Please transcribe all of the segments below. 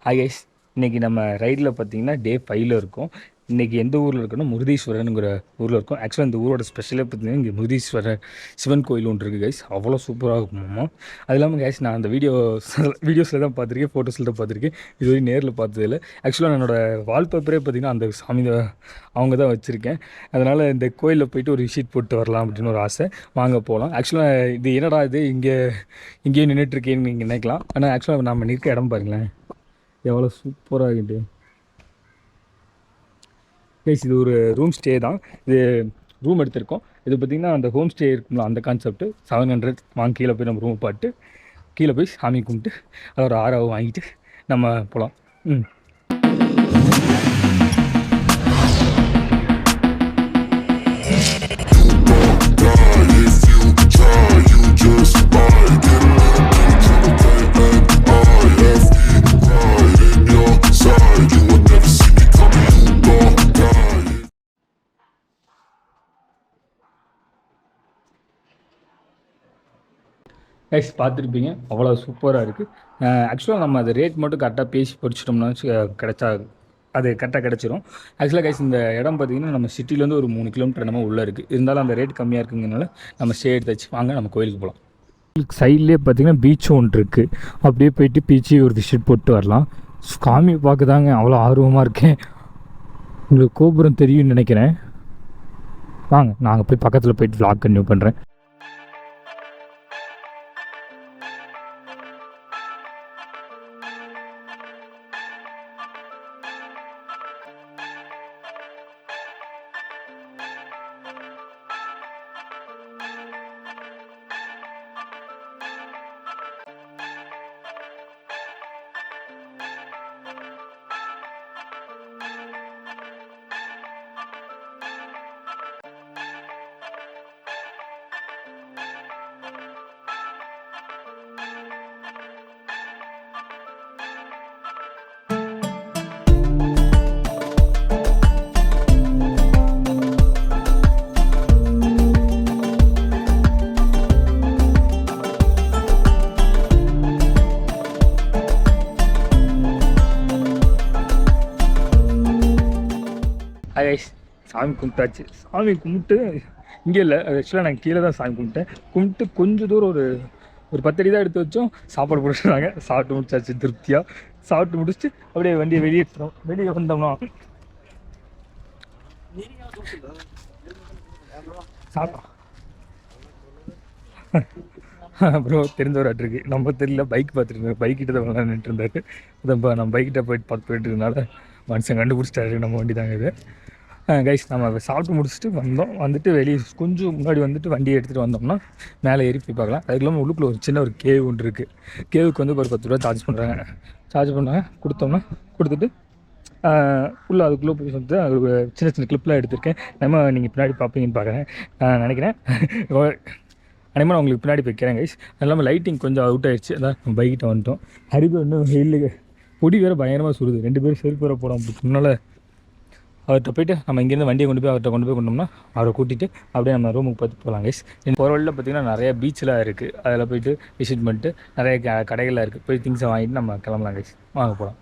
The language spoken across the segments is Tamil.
ஹாய் கைஸ், இன்றைக்கி நம்ம ரைடில் பார்த்தீங்கன்னா டே 5ல் இருக்கோம். இன்றைக்கி எந்த ஊரில் இருக்கோன்னா முருதீஸ்வரனுங்கிற ஊரில் இருக்கோம். ஆக்சுவலாக இந்த ஊரோட ஸ்பெஷலே பார்த்தீங்கன்னா இங்கே முருதீஸ்வரர் சிவன் கோயில் ஒன்று இருக்குது கைஸ். அவ்வளோ சூப்பராக இருக்குமாம்மா. அது இல்லாமல் கைஸ், நான் அந்த வீடியோஸில் தான் பார்த்துருக்கேன், ஃபோட்டோஸில் தான் பார்த்துருக்கேன். இதுவரை நேரில் பார்த்ததில்ல. ஆக்சுவலாக என்னோடய வால்பேப்பரே பார்த்திங்கன்னா அந்த சாமி அவங்க தான் வச்சுருக்கேன். அதனால் இந்த கோயிலில் போய்ட்டு ஒரு விசிட் போட்டு வரலாம் அப்படின்னு ஒரு ஆசை. வாங்க போகலாம். ஆக்சுவலாக இது என்னடா இது இங்கேயே நின்றுட்டுருக்கேன்னு நீங்கள் நினைக்கலாம். ஆனால் ஆக்சுவலாக நம்ம நிற்க இடம் பாருங்களேன், எவ்வளோ சூப்பராக இருக்குது கைஸ். இது ஒரு ரூம் ஸ்டே தான். இது ரூம் எடுத்திருக்கோம். இது பார்த்திங்கன்னா அந்த ஹோம் ஸ்டே இருக்குங்களா, அந்த கான்செப்ட்டு 700 வாங்க கீழே போய் நம்ம ரூம் பாட்டு கீழே போய் சாமி கும்பிட்டு அதை ஒரு ஆறாவை வாங்கிட்டு நம்ம போகலாம். கைஸ் பார்த்துருப்பீங்க, அவ்வளோ சூப்பராக இருக்குது. ஆக்சுவலாக நம்ம அது ரேட் மட்டும் கரெக்டாக பேசி படிச்சிட்டோம்னா கிடச்சா அது கரெக்டாக கிடச்சிரும். ஆக்சுவலாக கைஸ், இந்த இடம் பார்த்திங்கன்னா நம்ம சிட்டிலேருந்து ஒரு 3 கிலோமீட்டர் நம்ம உள்ளே இருக்குது. இருந்தாலும் அந்த ரேட் கம்மியாக இருக்குங்கிறனால நம்ம ஸ்டே எடுத்து வச்சு வாங்க நம்ம கோயிலுக்கு போகலாம். சைட்லேயே பார்த்திங்கன்னா பீச்சும் ஒன்று இருக்குது. அப்படியே போயிட்டு பீச்சு ஒரு விசிட் போட்டு வரலாம். சாமி பார்க்க தாங்க அவ்வளோ ஆர்வமாக இருக்கேன். உங்களுக்கு கோபுரம் தெரியும்னு நினைக்கிறேன். வாங்க நாங்கள் போய் பக்கத்தில் போயிட்டு vlog கன்டினியூ பண்ணுறேன். கைஸ், சாமி கும்பிட்டாச்சு. சாமி கும்பிட்டு இங்கே இல்லை, ஆக்சுவலாக நான் கீழே தான் சாமி கும்பிட்டு கொஞ்சம் தூரம் ஒரு 10 அடி தான் எடுத்து வச்சோம். சாப்பாடு போட்டுருந்தாங்க, சாப்பிட்டு முடிச்சாச்சு திருப்தியாக. சாப்பிட்டு முடிச்சுட்டு அப்படியே வண்டியை வெளியே வந்தோம்னா சாப்பிட்டோம். அப்புறம் தெரிஞ்சவராட்டு இருக்கு, நம்ம தெரியல, பைக் பார்த்துருக்கோம். பைக்கிட்ட தான் விளாண்டுட்டு இருந்தார். அதான் நம்ம பைக்கிட்ட போயிட்டு இருக்கனால மனுஷன் கண்டுபிடிச்சிட்டாரு நம்ம வண்டி தாங்க இது. கைஸ், நம்ம சாப்பிட்டு முடிச்சுட்டு வந்துட்டு வெளியே கொஞ்சம் முன்னாடி வந்துட்டு வண்டியை எடுத்துகிட்டு வந்தோம்னா மேலே ஏறி போய் பார்க்கலாம். அதுக்கு இல்லாமல் உள்ளுக்குள்ள ஒரு சின்ன ஒரு கேவ் ஒன்று இருக்குது. கேவுக்கு வந்து ஒரு 10 ரூபா சார்ஜ் பண்ணுறாங்க. கொடுத்துட்டு உள்ளே அதுக்குள்ளே போய் வந்து ஒரு சின்ன கிளிப்லாம் எடுத்திருக்கேன். நீங்கள் பின்னாடி பார்ப்பீங்கன்னு பார்க்குறேன் நினைக்கிறேன். அதேமாதிரி நான் உங்களுக்கு பின்னாடி வைக்கிறேன் கைஸ். அது இல்லாமல் லைட்டிங் கொஞ்சம் அவுட் ஆகிடுச்சு. அதான் நம்ம பைக்கிட்ட வந்துட்டோம். ஹரிபு இன்னும் வெயிலுக்கு பொடி வேறு பயங்கரமாக சுடுது. 2 பேரும் செருப்பு வேறு போட முன்னால் அவர்கிட்ட போய்ட்டு நம்ம இங்கேருந்து வண்டியை அவர்கிட்ட கொண்டு போய் கொண்டோம்னா அவரை கூட்டிகிட்டு அப்படியே நம்ம ரூமுக்கு பார்த்து போகலாம் கைஸ். போகிற வழியில் பார்த்திங்கன்னா நிறைய பீச்செலாம் இருக்குது. அதில் போய்ட்டு விசிட் பண்ணிட்டு நிறைய கடைகள்லாம் இருக்குது. போய் திங்ஸை வாங்கிட்டு நம்ம கிளம்பலாம் கைஸ். வாங்க போகலாம்.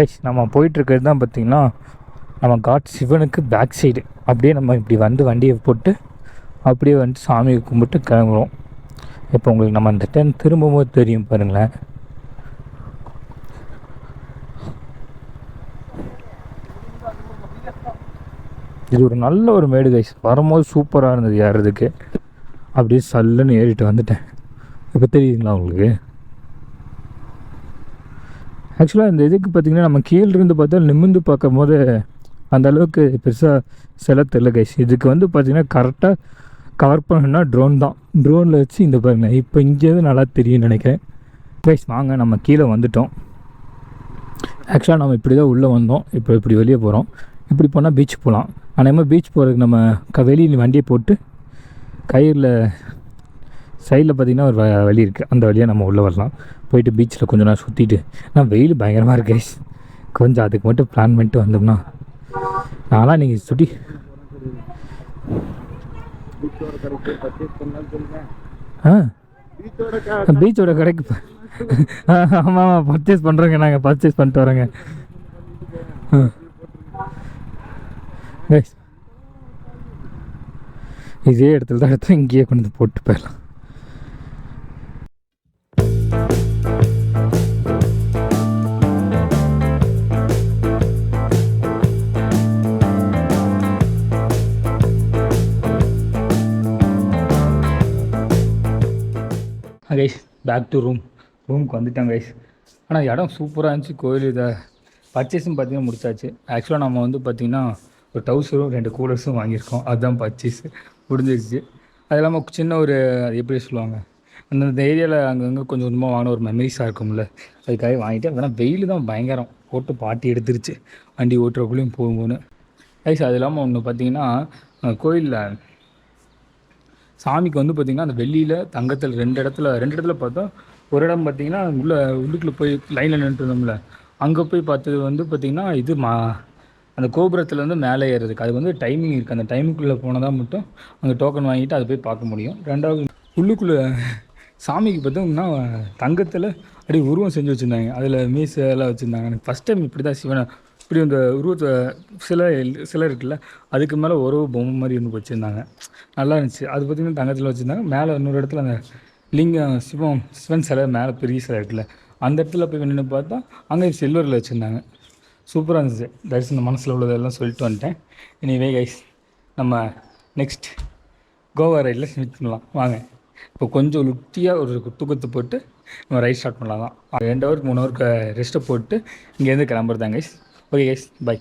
கைஸ் நம்ம போயிட்டுருக்கிறது தான் பார்த்திங்கன்னா நம்ம காட் சிவனுக்கு பேக் சைடு. அப்படியே நம்ம இப்படி வந்து வண்டியை போட்டு அப்படியே வந்து சாமியை கும்பிட்டு கிளம்புறோம். இப்போ உங்களுக்கு நம்ம அந்த டைம் திரும்பவும் தெரியும் பாருங்களேன். இது ஒரு நல்ல ஒரு மேடு கைஸ். வரும்போது சூப்பராக இருந்தது ஏறுறதுக்கு. அப்படியே சல்லுன்னு ஏறிட்டு வந்துட்டேன். இப்போ தெரியுதுங்களா உங்களுக்கு? ஆக்சுவலாக இந்த இதுக்கு பார்த்திங்கன்னா நம்ம கீழிருந்து பார்த்தா நிமிர்ந்து பார்க்கும் போது அந்த அளவுக்கு பெருசாக சில தெரியல கைஸ். இதுக்கு வந்து பார்த்திங்கன்னா கரெக்டாக கவர் பண்ணணும்னா ட்ரோன் தான். ட்ரோனில் வச்சு இந்த பாருங்கள் இப்போ இங்கேருந்து நல்லா தெரியும்னு நினைக்கிறேன் கைஸ். வாங்க நம்ம கீழே வந்துட்டோம். ஆக்சுவலாக நம்ம இப்படி தான் உள்ளே வந்தோம். இப்போ இப்படி வெளியே போகிறோம். இப்படி போனால் பீச் போகலாம். ஆனால் பீச் போகிறதுக்கு நம்ம வெளியில் வண்டியை போட்டு கயிறில் சைடில் பார்த்திங்கன்னா ஒரு வழி இருக்குது. அந்த வழியாக நம்ம உள்ளே வரலாம். போயிட்டு பீச்சில் கொஞ்சம் நேரம் சுற்றிட்டு. ஆனால் வெயில் பயங்கரமாக இருக்கு கைஸ். கொஞ்சம் அதுக்கு மட்டும் பிளான் பண்ணிட்டு வந்தோம்னா நான்லாம் நீங்கள் சுட்டி பீச்சோட கடைக்கு ஆமாம் ஆமாம் பர்ச்சேஸ் பண்ணுறோங்க. நாங்கள் பர்ச்சேஸ் பண்ணிட்டு வரோங்க. இதே இடத்துல தான் எடுத்து இங்கேயே கொண்டு வந்து போட்டு போயிடலாம். கைஸ் பேக் டு ரூமுக்கு வந்துட்டேன் கைஸ். ஆனால் இடம் சூப்பராக இருந்துச்சு. கோயில் இதை பர்ச்சேஸும் பார்த்திங்கன்னா முடிச்சாச்சு. ஆக்சுவலாக நம்ம வந்து பார்த்திங்கன்னா ஒரு டவுசரும் 2 கூலர்ஸும் வாங்கியிருக்கோம். அதுதான் பர்ச்சேஸ் முடிஞ்சிருச்சு. அது இல்லாமல் சின்ன ஒரு எப்படி சொல்லுவாங்க அந்தந்த ஏரியாவில் அங்கங்கே கொஞ்சம் கொஞ்சமாக வாங்கின ஒரு மெமரிஸாக இருக்கும்ல, அதுக்காக வாங்கிட்டு. அதனால் வெயில் தான் பயங்கரம் போட்டு பாட்டி எடுத்துருச்சு வண்டி ஓட்டுறக்குள்ளேயும் போகும்போது கைஸ். அது இல்லாமல் ஒன்று பார்த்திங்கன்னா கோயிலில் சாமிக்கு வந்து பார்த்திங்கன்னா அந்த வெள்ளியில் தங்கத்தில் 2 இடத்துல பார்த்தா ஒரு இடம் பார்த்திங்கன்னா உள்ளுக்குள்ளே போய் லைனில் நின்றுருந்தோம்ல, அங்கே போய் பார்த்தது வந்து பார்த்திங்கன்னா இது அந்த கோபுரத்தில் வந்து மேலே ஏறுறதுக்கு அது வந்து டைமிங் இருக்குது. அந்த டைமுக்குள்ளே போனால் தான் மட்டும் அங்கே டோக்கன் வாங்கிட்டு அதை போய் பார்க்க முடியும். 2வது உள்ளுக்குள்ளே சாமிக்கு பார்த்தோம்னா தங்கத்தில் அப்படியே உருவம் செஞ்சு வச்சுருந்தாங்க. அதில் மீசை எல்லாம் வச்சுருந்தாங்க. எனக்கு ஃபஸ்ட் டைம் இப்படி தான் சிவனை இப்படி அந்த உருவத்தை சிலை இருக்குல்ல அதுக்கு மேலே ஒரு பொம்மை மாதிரி ஒன்று வச்சுருந்தாங்க. நல்லா இருந்துச்சு. அது பார்த்திங்கன்னா தங்கத்தில் வச்சுருந்தாங்க. மேலே இன்னொரு இடத்துல அந்த லிங்கம் சிவன் சிலை மேலே பெரிய சிலை இருக்குல்ல அந்த இடத்துல போய் நின்று பார்த்தா அங்கே சில்வரில் வச்சுருந்தாங்க. சூப்பராக இருந்துச்சு. தரிசனம் மனசில் உள்ளதெல்லாம் சொல்லிட்டு வந்துட்டேன். எனிவே கைஸ் நம்ம நெக்ஸ்ட் கோவா ரைடில் மீட் பண்ணலாம் வாங்க. இப்போ கொஞ்சம் லுட்டியாக ஒரு தூக்கத்தை போட்டு நம்ம ரைட் ஸ்டார்ட் பண்ணலாம் தான். 2 ஹவர் 3 ஹவருக்கு ரெஸ்ட்டை போட்டு இங்கேருந்து கிளம்புறதாங்க கைஸ். Okay guys, by.